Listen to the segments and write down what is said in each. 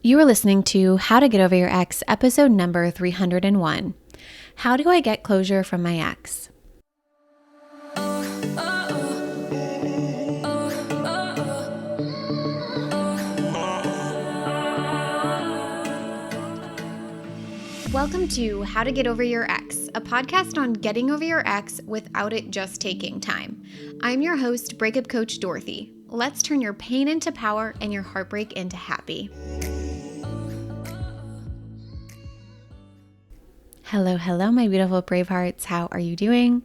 You are listening to How to Get Over Your Ex, episode number 301. How do I get closure from my ex? Welcome to How to Get Over Your Ex, a podcast on getting over your ex without it just taking time. I'm your host, breakup coach Dorothy. Let's turn your pain into power and your heartbreak into happy. Hello, my beautiful brave hearts. How are you doing?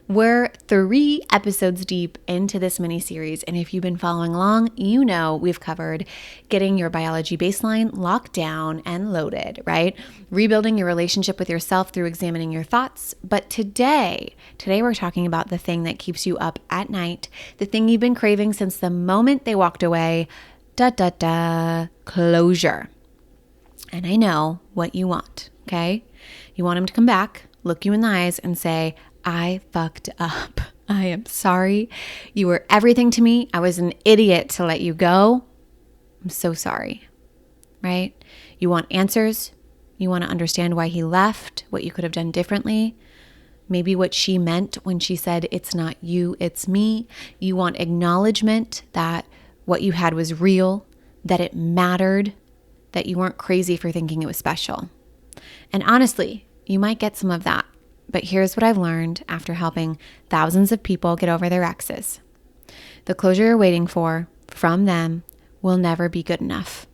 We're 3 episodes deep into this mini-series, and if you've been following along, you know we've covered getting your biology baseline locked down and loaded, right? Rebuilding your relationship with yourself through examining your thoughts. But today we're talking about the thing that keeps you up at night, the thing you've been craving since the moment they walked away, closure. And I know what you want, okay? You want him to come back, look you in the eyes and say, I fucked up. I am sorry. You were everything to me. I was an idiot to let you go. I'm so sorry, right? You want answers. You want to understand why he left, what you could have done differently. Maybe what she meant when she said, it's not you, it's me. You want acknowledgement that what you had was real, that it mattered, that you weren't crazy for thinking it was special. And honestly, you might get some of that, but here's what I've learned after helping thousands of people get over their exes. The closure you're waiting for from them will never be good enough.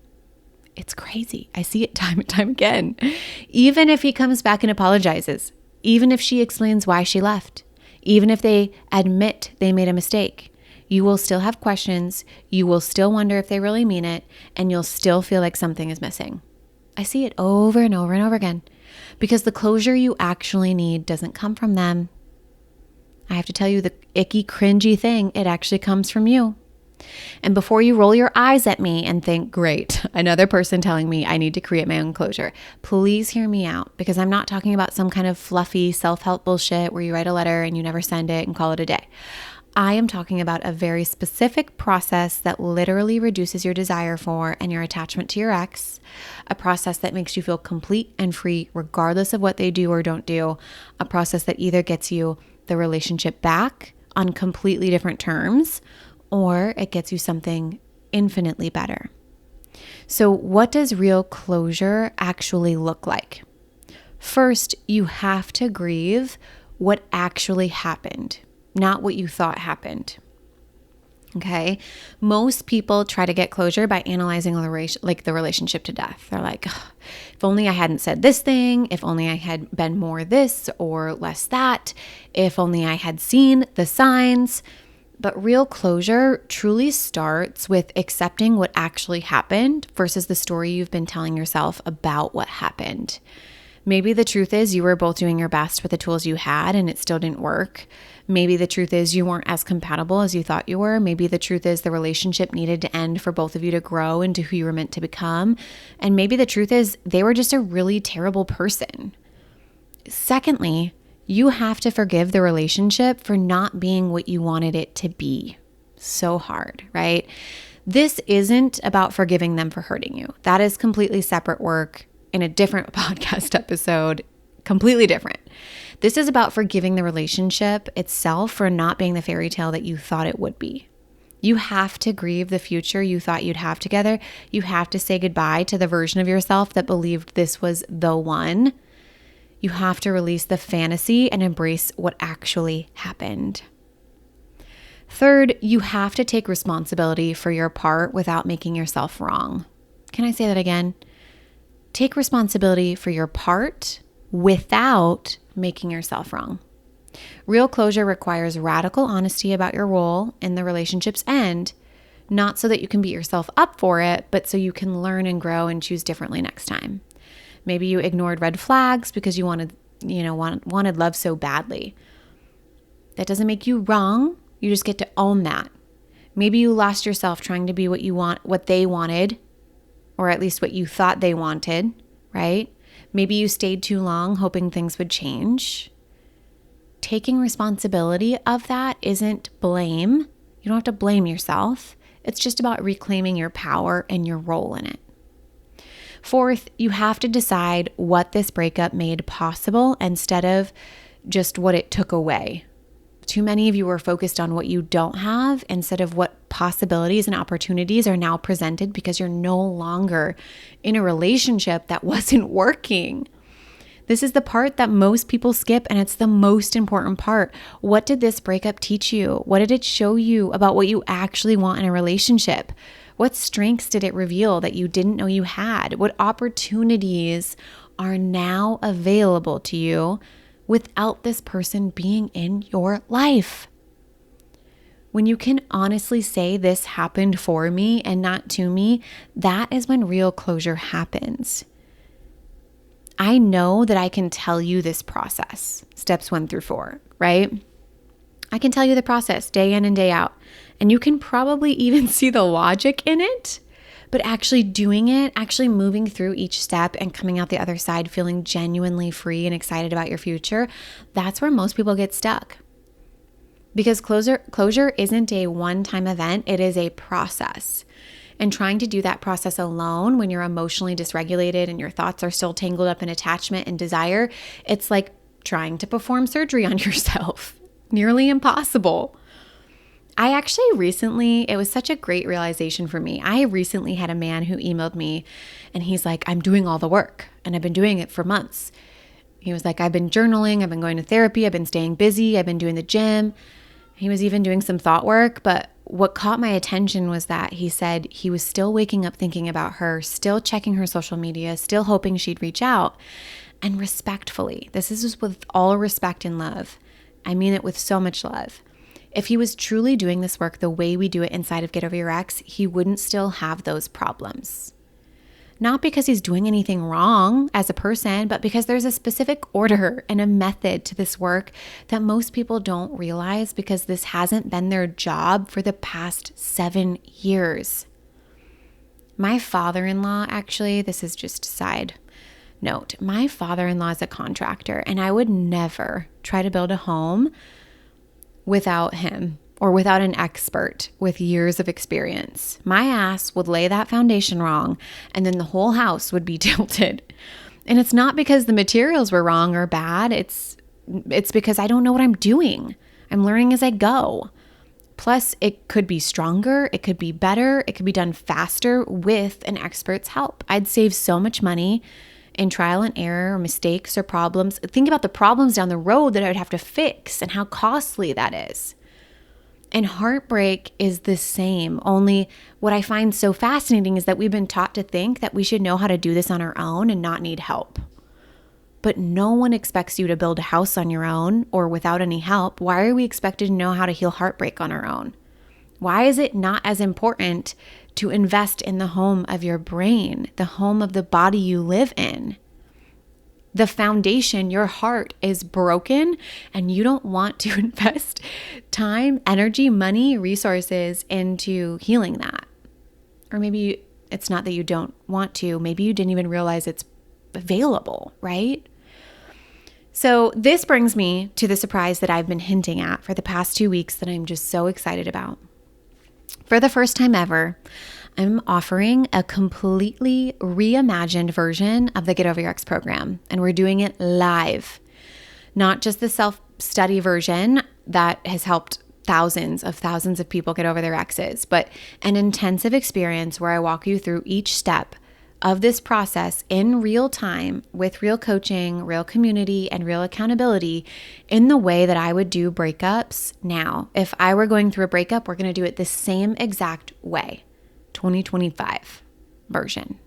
It's crazy. I see it time and time again. Even if he comes back and apologizes, even if she explains why she left, even if they admit they made a mistake, you will still have questions, you will still wonder if they really mean it, and you'll still feel like something is missing. I see it over and over and over again because the closure you actually need doesn't come from them. I have to tell you the icky, cringy thing, it actually comes from you. And before you roll your eyes at me and think, great, another person telling me I need to create my own closure, please hear me out because I'm not talking about some kind of fluffy self-help bullshit where you write a letter and you never send it and call it a day. I am talking about a very specific process that literally reduces your desire for and your attachment to your ex, a process that makes you feel complete and free regardless of what they do or don't do, a process that either gets you the relationship back on completely different terms or it gets you something infinitely better. So what does real closure actually look like? First, you have to grieve what actually happened. Not what you thought happened. Okay? Most people try to get closure by analyzing the relationship to death. They're like, if only I hadn't said this thing, if only I had been more this or less that, if only I had seen the signs. But real closure truly starts with accepting what actually happened versus the story you've been telling yourself about what happened. Maybe the truth is you were both doing your best with the tools you had and it still didn't work. Maybe the truth is you weren't as compatible as you thought you were. Maybe the truth is the relationship needed to end for both of you to grow into who you were meant to become. And maybe the truth is they were just a really terrible person. Secondly, you have to forgive the relationship for not being what you wanted it to be. So hard, right? This isn't about forgiving them for hurting you. That is completely separate work in a different podcast episode, completely different. This is about forgiving the relationship itself for not being the fairy tale that you thought it would be. You have to grieve the future you thought you'd have together. You have to say goodbye to the version of yourself that believed this was the one. You have to release the fantasy and embrace what actually happened. Third, you have to take responsibility for your part without making yourself wrong. Can I say that again? Take responsibility for your part without making yourself wrong. Real closure requires radical honesty about your role in the relationship's end, not so that you can beat yourself up for it, but so you can learn and grow and choose differently next time. Maybe you ignored red flags because you wanted love so badly. That doesn't make you wrong. You just get to own that. Maybe you lost yourself trying to be what they wanted, or at least what you thought they wanted, right? Maybe you stayed too long hoping things would change. Taking responsibility of that isn't blame. You don't have to blame yourself. It's just about reclaiming your power and your role in it. Fourth, you have to decide what this breakup made possible instead of just what it took away. Too many of you are focused on what you don't have instead of what possibilities and opportunities are now presented because you're no longer in a relationship that wasn't working. This is the part that most people skip, and it's the most important part. What did this breakup teach you? What did it show you about what you actually want in a relationship? What strengths did it reveal that you didn't know you had? What opportunities are now available to you without this person being in your life? When you can honestly say this happened for me and not to me, that is when real closure happens. I know that I can tell you this process, steps 1 through 4, right? I can tell you the process day in and day out, and you can probably even see the logic in it. But actually doing it, actually moving through each step and coming out the other side feeling genuinely free and excited about your future, that's where most people get stuck. Because closure isn't a one-time event, it is a process. And trying to do that process alone when you're emotionally dysregulated and your thoughts are still tangled up in attachment and desire, it's like trying to perform surgery on yourself. Nearly impossible. I actually recently, it was such a great realization for me. I recently had a man who emailed me and he's like, I'm doing all the work and I've been doing it for months. He was like, I've been journaling, I've been going to therapy, I've been staying busy, I've been doing the gym. He was even doing some thought work, but what caught my attention was that he said he was still waking up thinking about her, still checking her social media, still hoping she'd reach out. And respectfully, this is just with all respect and love. I mean it with so much love. If he was truly doing this work the way we do it inside of Get Over Your Ex, he wouldn't still have those problems. Not because he's doing anything wrong as a person, but because there's a specific order and a method to this work that most people don't realize because this hasn't been their job for the past 7 years. My father-in-law, actually, this is just a side note, my father-in-law is a contractor, and I would never try to build a home without him or without an expert with years of experience. My ass would lay that foundation wrong, and then the whole house would be tilted. And it's not because the materials were wrong or bad. It's because I don't know what I'm doing. I'm learning as I go. Plus, it could be stronger, it could be better, it could be done faster with an expert's help. I'd save so much money in trial and error or mistakes or problems. Think about the problems down the road that I would have to fix and how costly that is. And heartbreak is the same, only what I find so fascinating is that we've been taught to think that we should know how to do this on our own and not need help. But no one expects you to build a house on your own or without any help. Why are we expected to know how to heal heartbreak on our own? Why is it not as important to invest in the home of your brain, the home of the body you live in? The foundation, your heart is broken, and you don't want to invest time, energy, money, resources into healing that. Or maybe it's not that you don't want to. Maybe you didn't even realize it's available, right? So this brings me to the surprise that I've been hinting at for the past 2 weeks that I'm just so excited about. For the first time ever, I'm offering a completely reimagined version of the Get Over Your Ex program, and we're doing it live. Not just the self-study version that has helped thousands of people get over their exes, but an intensive experience where I walk you through each step of this process in real time with real coaching, real community, and real accountability in the way that I would do breakups now. If I were going through a breakup, we're going to do it the same exact way. 2025 version,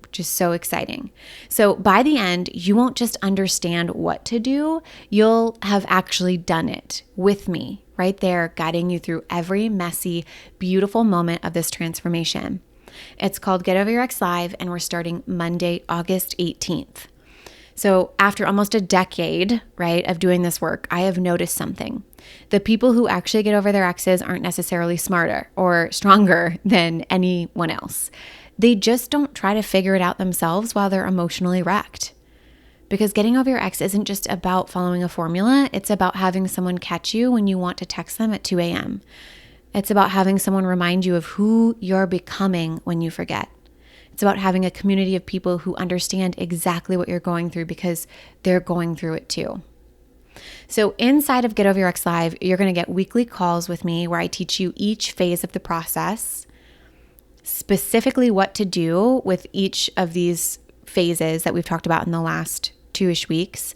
which is so exciting. So by the end, you won't just understand what to do, you'll have actually done it with me right there, guiding you through every messy, beautiful moment of this transformation. It's called Get Over Your Ex Live, and we're starting Monday, August 18th. So after almost a decade, right, of doing this work, I have noticed something. The people who actually get over their exes aren't necessarily smarter or stronger than anyone else. They just don't try to figure it out themselves while they're emotionally wrecked. Because getting over your ex isn't just about following a formula. It's about having someone catch you when you want to text them at 2 a.m. It's about having someone remind you of who you're becoming when you forget. It's about having a community of people who understand exactly what you're going through because they're going through it too. So inside of Get Over Your Ex Live, you're going to get weekly calls with me where I teach you each phase of the process, specifically what to do with each of these phases that we've talked about in the last 2-ish weeks,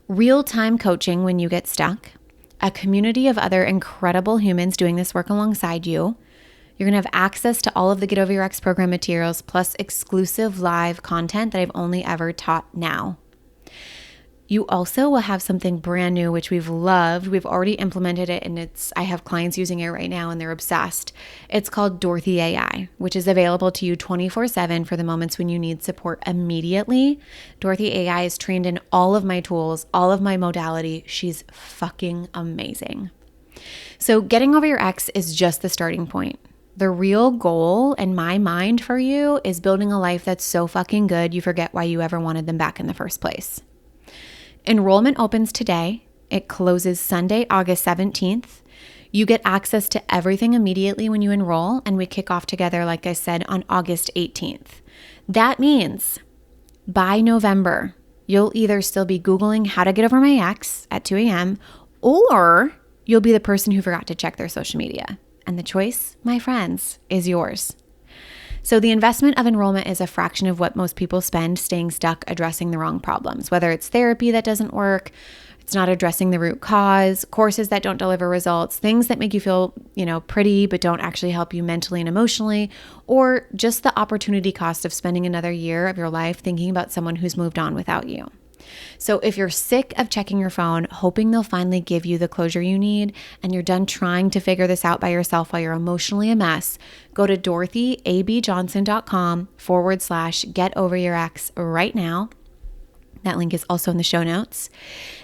real-time coaching when you get stuck, a community of other incredible humans doing this work alongside you. You're going to have access to all of the Get Over Your Ex program materials plus exclusive live content that I've only ever taught now. You also will have something brand new, which we've loved. We've already implemented it, and I have clients using it right now, and they're obsessed. It's called Dorothy AI, which is available to you 24/7 for the moments when you need support immediately. Dorothy AI is trained in all of my tools, all of my modality. She's fucking amazing. So getting over your ex is just the starting point. The real goal in my mind for you is building a life that's so fucking good you forget why you ever wanted them back in the first place. Enrollment opens today. It closes Sunday, August 17th. You get access to everything immediately when you enroll, and we kick off together, like I said, on August 18th. That means by November, you'll either still be Googling how to get over my ex at 2 a.m., or you'll be the person who forgot to check their social media. And the choice, my friends, is yours. So the investment of enrollment is a fraction of what most people spend staying stuck addressing the wrong problems, whether it's therapy that doesn't work, it's not addressing the root cause, courses that don't deliver results, things that make you feel, pretty but don't actually help you mentally and emotionally, or just the opportunity cost of spending another year of your life thinking about someone who's moved on without you. So if you're sick of checking your phone, hoping they'll finally give you the closure you need, and you're done trying to figure this out by yourself while you're emotionally a mess, go to dorothyabjohnson.com/getoveryourex right now. That link is also in the show notes.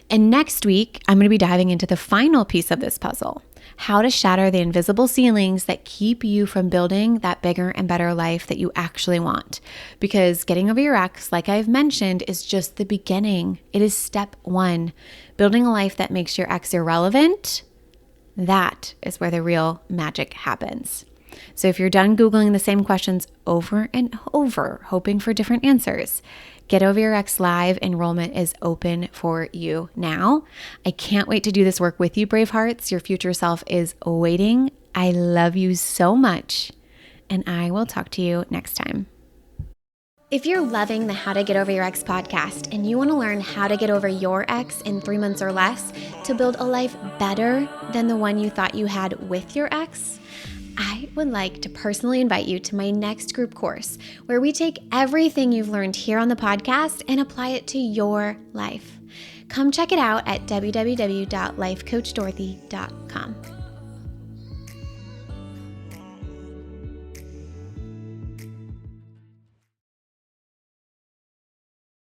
And next week, I'm going to be diving into the final piece of this puzzle, how to shatter the invisible ceilings that keep you from building that bigger and better life that you actually want. Because getting over your ex, like I've mentioned, is just the beginning. It is step one. Building a life that makes your ex irrelevant, that is where the real magic happens. So if you're done Googling the same questions over and over, hoping for different answers, Get Over Your Ex Live enrollment is open for you now. I can't wait to do this work with you, brave hearts. Your future self is waiting. I love you so much, and I will talk to you next time. If you're loving the How to Get Over Your Ex podcast and you want to learn how to get over your ex in 3 months or less to build a life better than the one you thought you had with your ex, I would like to personally invite you to my next group course where we take everything you've learned here on the podcast and apply it to your life. Come check it out at www.lifecoachdorothy.com.